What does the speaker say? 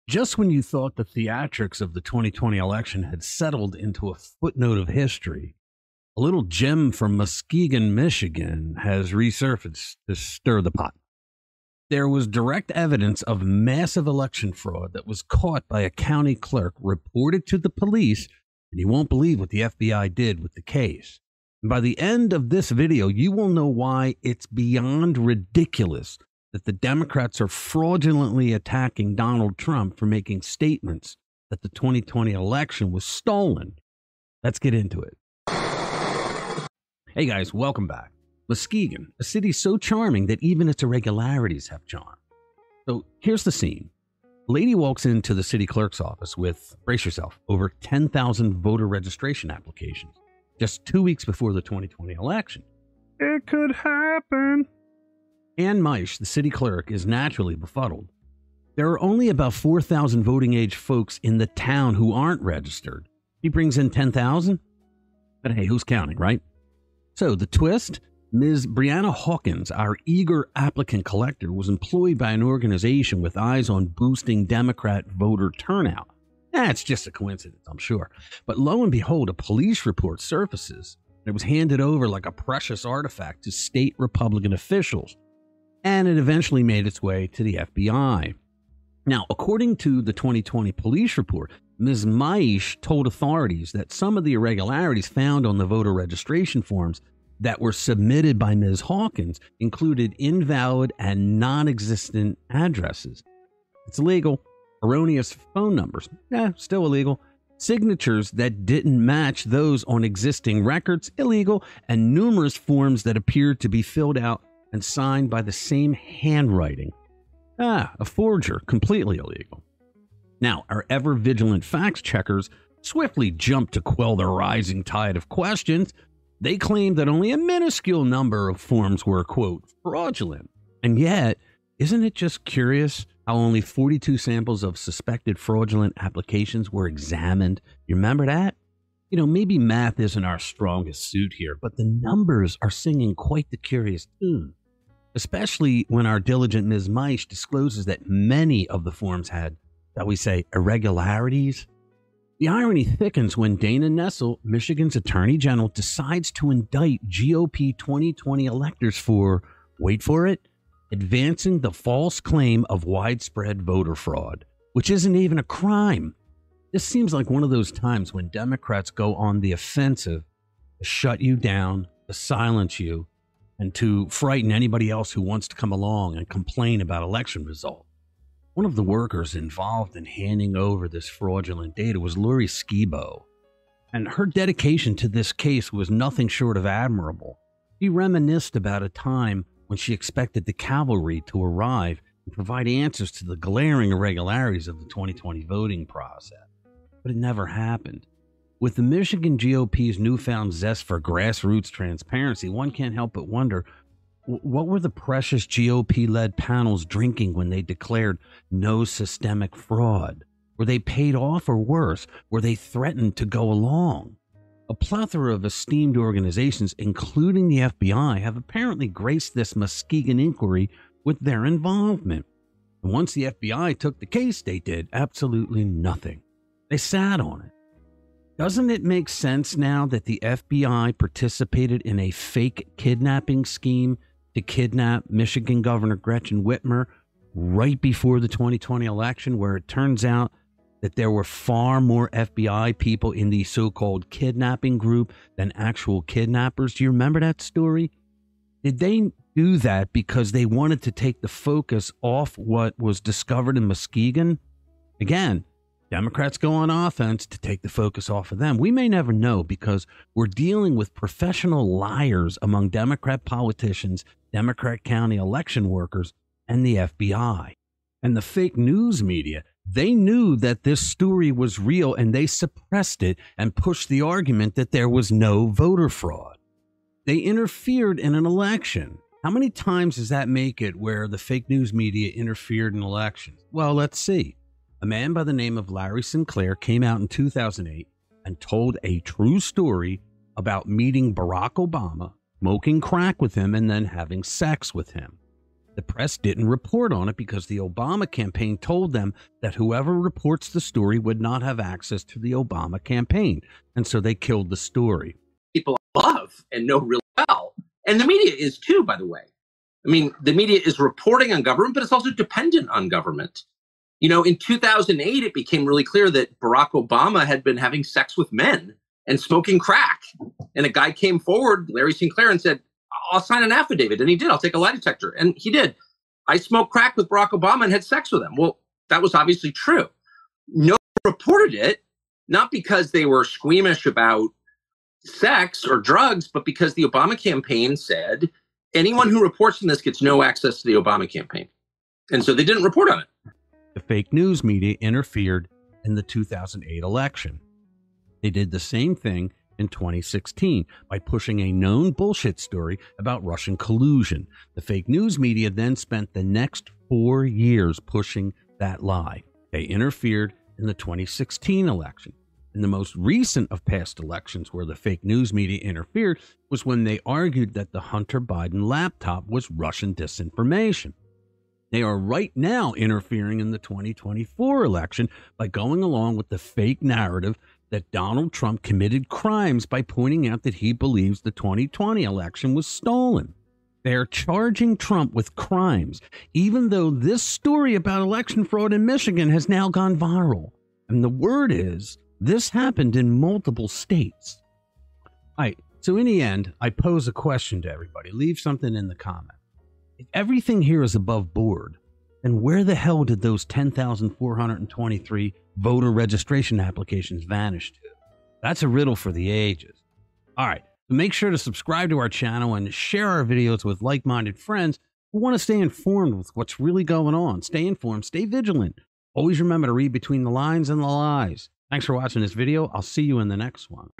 Just when you thought the theatrics of the 2020 election had settled into a footnote of history, a little gem from Muskegon, Michigan has resurfaced to stir the pot. There was direct evidence of massive election fraud that was caught by a county clerk, reported to the police, and you won't believe what the FBI did with the case. And by the end of this video, you will know why it's beyond ridiculous that the Democrats are fraudulently attacking Donald Trump for making statements that the 2020 election was stolen. Let's get into it. Hey guys, welcome back. Muskegon, a city so charming that even its irregularities have charm. So here's the scene. A lady walks into the city clerk's office with, brace yourself, over 10,000 voter registration applications just 2 weeks before the 2020 election. It could happen. Ann Meisch, the city clerk, is naturally befuddled. There are only about 4,000 voting age folks in the town who aren't registered. He brings in 10,000? But hey, who's counting, right? So the twist? Ms. Brianna Hawkins, our eager applicant collector, was employed by an organization with eyes on boosting Democrat voter turnout. It's just a coincidence, I'm sure. But lo and behold, a police report surfaces. It was handed over like a precious artifact to state Republican officials. And it eventually made its way to the FBI. Now, according to the 2020 police report, Ms. Meisch told authorities that some of the irregularities found on the voter registration forms that were submitted by Ms. Hawkins included invalid and non-existent addresses. It's illegal. Erroneous phone numbers. Still illegal. Signatures that didn't match those on existing records. Illegal. And numerous forms that appeared to be filled out and signed by the same handwriting. A forger. Completely illegal. Now, our ever vigilant facts checkers swiftly jumped to quell the rising tide of questions. They claimed that only a minuscule number of forms were, quote, fraudulent. And yet, isn't it just curious how only 42 samples of suspected fraudulent applications were examined? You remember that? You know, maybe math isn't our strongest suit here, but the numbers are singing quite the curious tune. Especially when our diligent Ms. Meisch discloses that many of the forms had, shall we say, irregularities. The irony thickens when Dana Nestle, Michigan's Attorney General, decides to indict GOP 2020 electors for, wait for it, advancing the false claim of widespread voter fraud, which isn't even a crime. This seems like one of those times when Democrats go on the offensive to shut you down, to silence you, and to frighten anybody else who wants to come along and complain about election results. One of the workers involved in handing over this fraudulent data was Lori Skibo, and her dedication to this case was nothing short of admirable. She reminisced about a time when she expected the cavalry to arrive and provide answers to the glaring irregularities of the 2020 voting process. But it never happened. With the Michigan GOP's newfound zest for grassroots transparency, one can't help but wonder, what were the precious GOP-led panels drinking when they declared no systemic fraud? Were they paid off, or worse, were they threatened to go along? A plethora of esteemed organizations, including the FBI, have apparently graced this Muskegon inquiry with their involvement. And once the FBI took the case, they did absolutely nothing. They sat on it. Doesn't it make sense now that the FBI participated in a fake kidnapping scheme to kidnap Michigan Governor Gretchen Whitmer right before the 2020 election, where it turns out that there were far more FBI people in the so-called kidnapping group than actual kidnappers? Do you remember that story? Did they do that because they wanted to take the focus off what was discovered in Muskegon? Again, Democrats go on offense to take the focus off of them. We may never know, because we're dealing with professional liars among Democrat politicians, Democrat county election workers, and the FBI. And the fake news media, they knew that this story was real, and they suppressed it and pushed the argument that there was no voter fraud. They interfered in an election. How many times does that make it where the fake news media interfered in elections? Well, let's see. A man by the name of Larry Sinclair came out in 2008 and told a true story about meeting Barack Obama, smoking crack with him, and then having sex with him. The press didn't report on it because the Obama campaign told them that whoever reports the story would not have access to the Obama campaign. And so they killed the story. People love and know really well. And the media is too, by the way. I mean, the media is reporting on government, but it's also dependent on government. You know, in 2008, it became really clear that Barack Obama had been having sex with men and smoking crack. And a guy came forward, Larry Sinclair, and said, I'll sign an affidavit. And he did. I'll take a lie detector. And he did. I smoked crack with Barack Obama and had sex with him. Well, that was obviously true. No one reported it, not because they were squeamish about sex or drugs, but because the Obama campaign said anyone who reports on this gets no access to the Obama campaign. And so they didn't report on it. The fake news media interfered in the 2008 election. They did the same thing in 2016 by pushing a known bullshit story about Russian collusion. The fake news media then spent the next 4 years pushing that lie. They interfered in the 2016 election. And the most recent of past elections where the fake news media interfered was when they argued that the Hunter Biden laptop was Russian disinformation. They are right now interfering in the 2024 election by going along with the fake narrative that Donald Trump committed crimes by pointing out that he believes the 2020 election was stolen. They are charging Trump with crimes, even though this story about election fraud in Michigan has now gone viral. And the word is, this happened in multiple states. All right, so in the end, I pose a question to everybody. Leave something in the comments. If everything here is above board, then where the hell did those 10,423 voter registration applications vanish to? That's a riddle for the ages. All right, make sure to subscribe to our channel and share our videos with like-minded friends who want to stay informed with what's really going on. Stay informed, stay vigilant. Always remember to read between the lines and the lies. Thanks for watching this video. I'll see you in the next one.